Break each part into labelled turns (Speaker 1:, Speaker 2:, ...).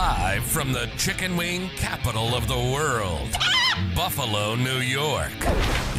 Speaker 1: Live from the chicken wing capital of the world, Buffalo, New York.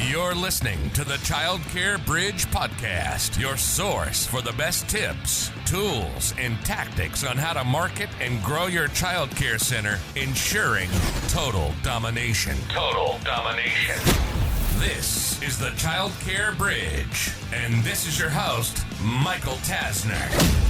Speaker 1: You're listening to the Childcare Bridge podcast, your source for the best tips, tools, and tactics on how to market and grow your childcare center, ensuring total domination. Total domination. This is the Childcare Bridge, and this is your host, Michael Tasner.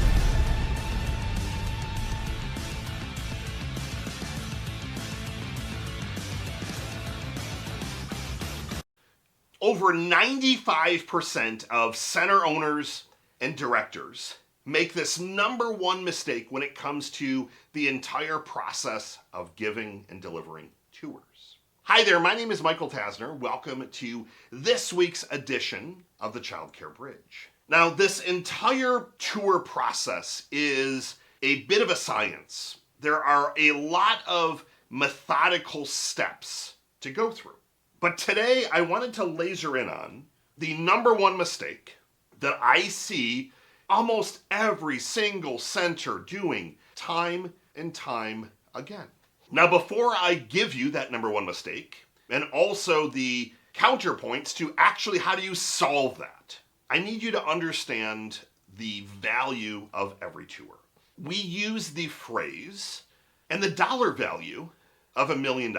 Speaker 2: Over 95% of center owners and directors make this number one mistake when it comes to the entire process of giving and delivering tours. Hi there, my name is Michael Tasner. Welcome to this week's edition of the Childcare Bridge. Now, this entire tour process is a bit of a science. There are a lot of methodical steps to go through. But today I wanted to laser in on the number one mistake that I see almost every single center doing time and time again. Now, before I give you that number one mistake, and also the counterpoints to actually how do you solve that, I need you to understand the value of every tour. We use the phrase and the dollar value of $1 million.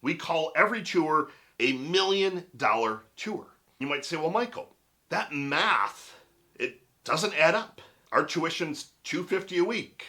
Speaker 2: We call every tour a $1 million tour. You might say, well, Michael, that math, it doesn't add up. Our tuition's $250 a week,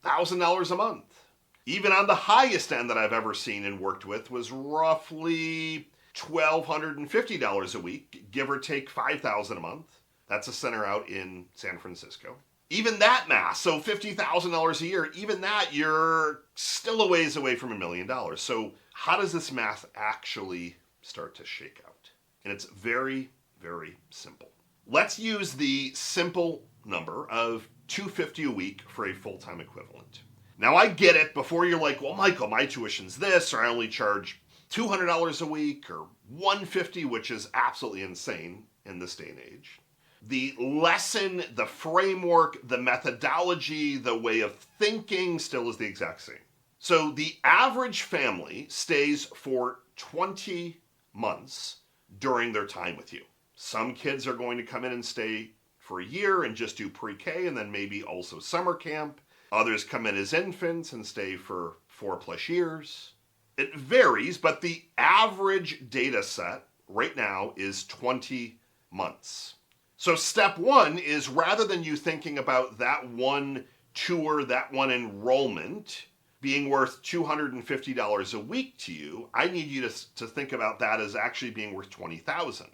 Speaker 2: $1,000 a month. Even on the highest end that I've ever seen and worked with was roughly $1,250 a week, give or take $5,000 a month. That's a center out in San Francisco. Even that math, so $50,000 a year, even that, you're still a ways away from $1 million. So how does this math actually start to shake out? And it's very, very simple. Let's use the simple number of $250 a week for a full-time equivalent. Now, I get it. Before you're like, well, Michael, my tuition's this, or I only charge $200 a week, or $150, which is absolutely insane in this day and age. The lesson, the framework, the methodology, the way of thinking still is the exact same. So the average family stays for 20 months during their time with you. Some kids are going to come in and stay for a year and just do pre-K and then maybe also summer camp. Others come in as infants and stay for 4+ years. It varies, but the average data set right now is 20 months. So step one is, rather than you thinking about that one tour, that one enrollment being worth $250 a week to you, I need you to think about that as actually being worth $20,000.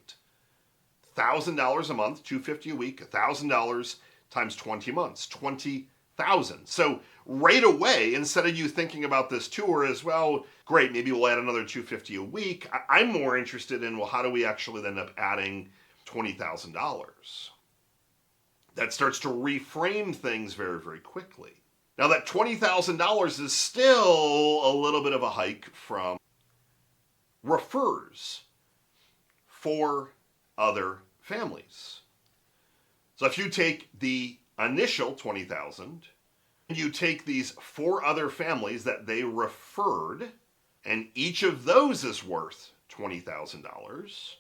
Speaker 2: $1,000 a month, $250 a week, $1,000 times 20 months, $20,000. So right away, instead of you thinking about this tour as, well, great, maybe we'll add another $250 a week, I'm more interested in, well, how do we actually end up adding $20,000? That starts to reframe things very, very quickly. Now, that $20,000 is still a little bit of a hike from refers for other families. So if you take the initial $20,000 and you take these 4 other families that they referred, and each of those is worth $20,000,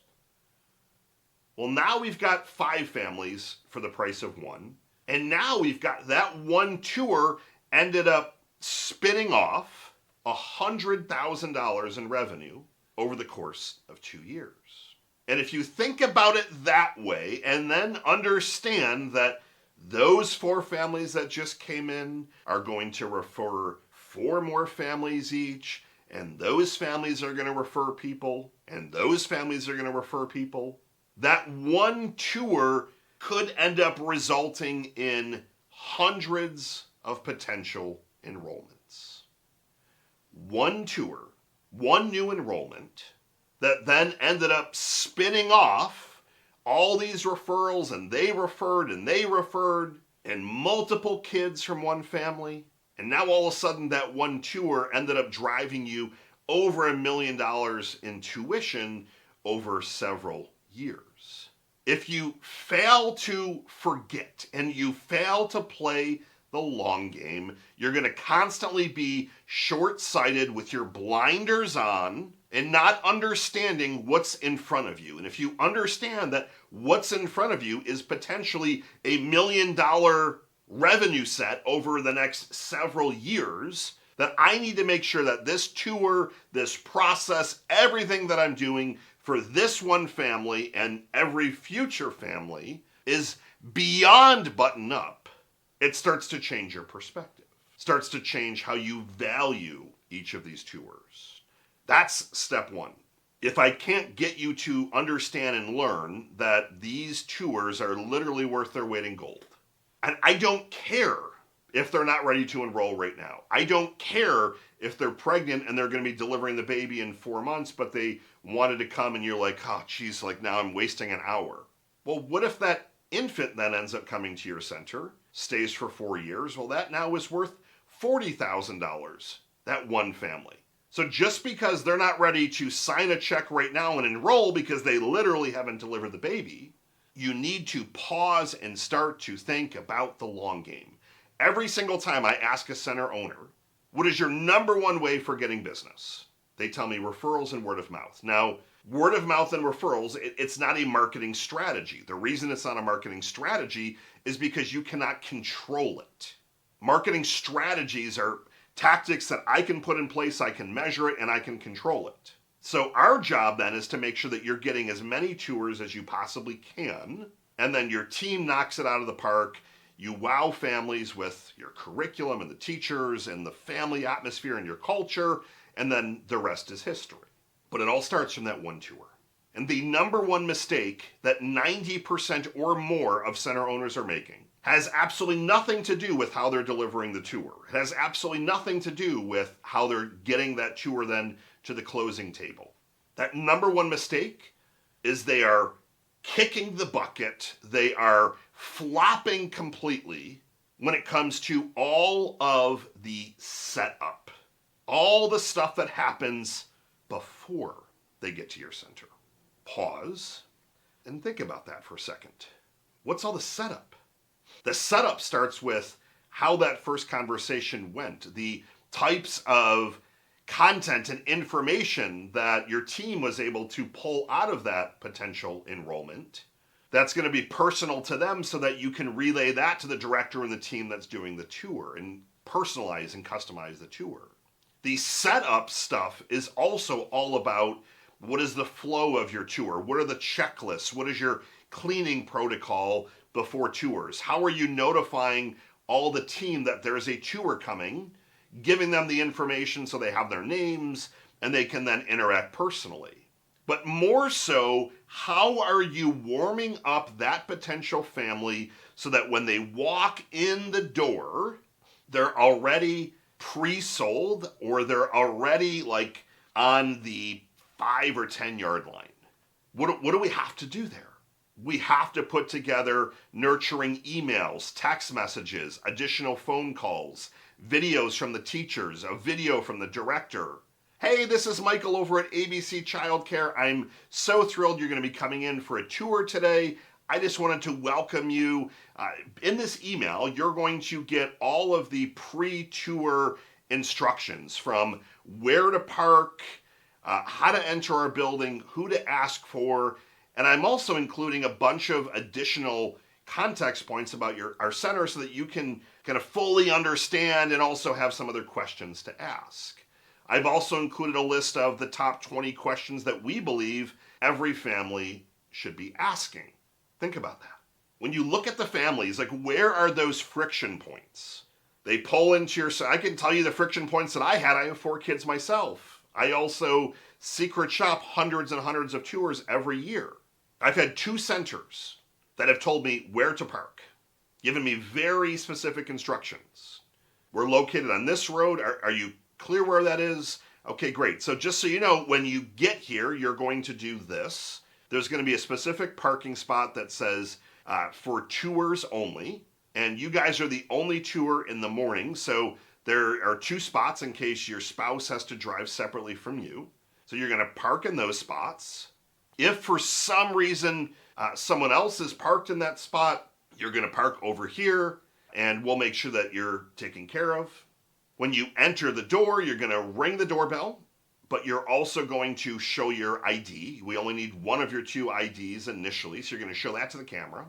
Speaker 2: well, now we've got 5 families for the price of 1. And now we've got that one tour ended up spinning off $100,000 in revenue over the course of 2 years. And if you think about it that way, and then understand that those 4 families that just came in are going to refer 4 more families each, and those families are going to refer people, and those families are going to refer people, that one tour could end up resulting in hundreds of potential enrollments. One tour, one new enrollment that then ended up spinning off all these referrals, and they referred, and multiple kids from one family. And now all of a sudden that one tour ended up driving you over $1 million in tuition over several years. If you fail to forget and you fail to play the long game. You're going to constantly be short-sighted with your blinders on and not understanding what's in front of you. And if you understand that what's in front of you is potentially $1 million revenue set over the next several years, that I need to make sure that this tour, this process, everything that I'm doing for this one family and every future family is beyond button up, it starts to change your perspective. Starts to change how you value each of these tours. That's step one. If I can't get you to understand and learn that these tours are literally worth their weight in gold, and I don't care if they're not ready to enroll right now. I don't care if they're pregnant and they're going to be delivering the baby in 4 months, but they wanted to come and you're like, oh, geez, like now I'm wasting an hour. Well, what if that infant then ends up coming to your center, stays for 4 years? Well, that now is worth $40,000, that one family. So just because they're not ready to sign a check right now and enroll because they literally haven't delivered the baby, you need to pause and start to think about the long game. Every single time I ask a center owner, what is your number one way for getting business? They tell me referrals and word of mouth. Now, word of mouth and referrals, it's not a marketing strategy. The reason it's not a marketing strategy is because you cannot control it. Marketing strategies are tactics that I can put in place, I can measure it, and I can control it. So our job then is to make sure that you're getting as many tours as you possibly can, and then your team knocks it out of the park. You wow families with your curriculum and the teachers and the family atmosphere and your culture, and then the rest is history. But it all starts from that one tour. And the number one mistake that 90% or more of center owners are making has absolutely nothing to do with how they're delivering the tour. It has absolutely nothing to do with how they're getting that tour then to the closing table. That number one mistake is they are kicking the bucket. They are flopping completely when it comes to all of the setup. All the stuff that happens before they get to your center. Pause and think about that for a second. What's all the setup? The setup starts with how that first conversation went, the types of content and information that your team was able to pull out of that potential enrollment. That's going to be personal to them so that you can relay that to the director and the team that's doing the tour and personalize and customize the tour. The setup stuff is also all about what is the flow of your tour? What are the checklists? What is your cleaning protocol before tours? How are you notifying all the team that there's a tour coming, giving them the information so they have their names and they can then interact personally? But more so, how are you warming up that potential family so that when they walk in the door, they're already pre-sold or they're already like on the 5 or 10 yard line? What do we have to do there? We have to put together nurturing emails, text messages, additional phone calls, videos from the teachers, a video from the director. Hey, this is Michael over at ABC Childcare. I'm so thrilled you're going to be coming in for a tour today. I just wanted to welcome you. In this email, you're going to get all of the pre-tour instructions from where to park, how to enter our building, who to ask for, and I'm also including a bunch of additional context points about our center so that you can kind of fully understand and also have some other questions to ask. I've also included a list of the top 20 questions that we believe every family should be asking. Think about that. When you look at the families, like where are those friction points? They pull into your, I can tell you the friction points that I had. I have 4 kids myself. I also secret shop hundreds and hundreds of tours every year. I've had 2 centers that have told me where to park, given me very specific instructions. We're located on this road. Are you clear where that is? Okay, great. So just so you know, when you get here, you're going to do this. There's going to be a specific parking spot that says for tours only. And you guys are the only tour in the morning. So there are 2 spots in case your spouse has to drive separately from you. So you're going to park in those spots. If for some reason someone else is parked in that spot, you're going to park over here. and we'll make sure that you're taken care of. When you enter the door, you're going to ring the doorbell, but you're also going to show your ID. We only need one of your two IDs initially, so you're going to show that to the camera.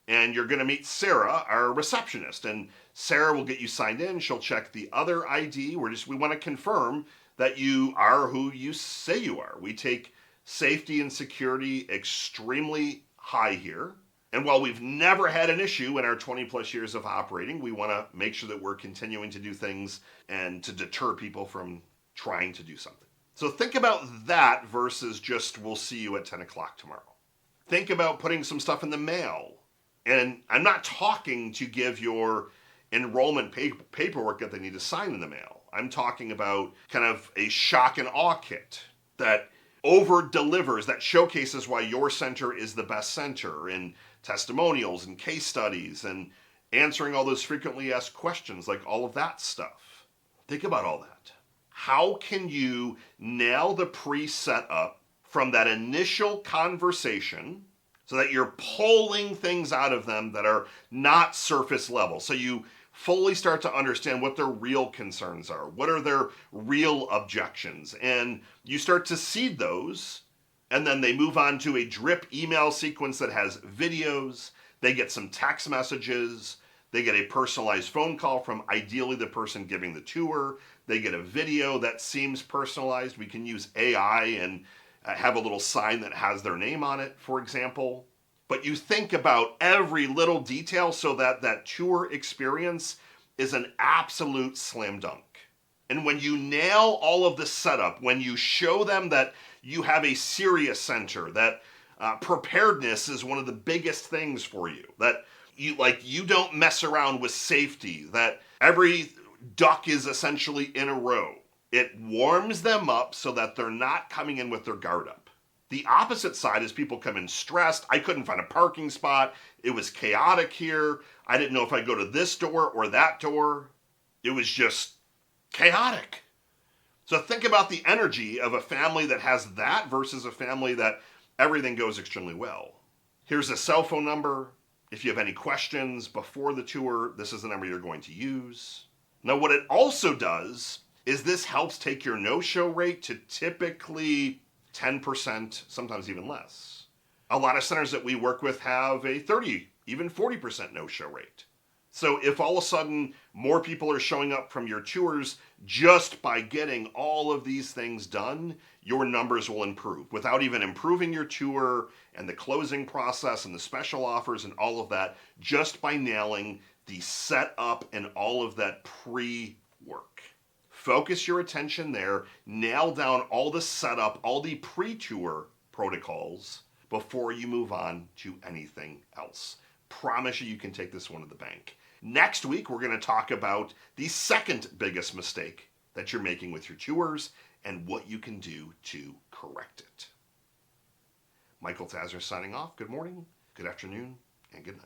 Speaker 2: And you're going to meet Sarah, our receptionist, and Sarah will get you signed in. She'll check the other ID. We want to confirm that you are who you say you are. We take safety and security extremely high here. And while we've never had an issue in our 20 plus years of operating, we want to make sure that we're continuing to do things and to deter people from trying to do something. So think about that versus just, we'll see you at 10 o'clock tomorrow. Think about putting some stuff in the mail. And I'm not talking to give your enrollment paperwork that they need to sign in the mail. I'm talking about kind of a shock and awe kit that over delivers, that showcases why your center is the best center, and testimonials and case studies and answering all those frequently asked questions, like all of that stuff. Think about all that. How can you nail the pre-setup from that initial conversation so that you're pulling things out of them that are not surface level? So you fully start to understand what their real concerns are. What are their real objections? And you start to seed those, and then they move on to a drip email sequence that has videos. They get some text messages. They get a personalized phone call from ideally the person giving the tour. They get a video that seems personalized. We can use AI and have a little sign that has their name on it, for example. But you think about every little detail so that that tour experience is an absolute slam dunk. And when you nail all of the setup, when you show them that you have a serious center, that preparedness is one of the biggest things for you, that you don't mess around with safety, that every duck is essentially in a row, it warms them up so that they're not coming in with their guard up. The opposite side is people come in stressed. I couldn't find a parking spot. It was chaotic here. I didn't know if I'd go to this door or that door. It was just chaotic. So think about the energy of a family that has that versus a family that everything goes extremely well. Here's a cell phone number. If you have any questions before the tour, this is the number you're going to use. Now, what it also does is this helps take your no-show rate to typically 10%, sometimes even less. A lot of centers that we work with have a 30, even 40% no-show rate. So if all of a sudden more people are showing up from your tours just by getting all of these things done, your numbers will improve without even improving your tour and the closing process and the special offers and all of that, just by nailing the setup and all of that pre-work. Focus your attention there, nail down all the setup, all the pre-tour protocols before you move on to anything else. Promise you can take this one to the bank. Next week, we're going to talk about the second biggest mistake that you're making with your tours and what you can do to correct it. Michael Tasner signing off. Good morning, good afternoon, and good night.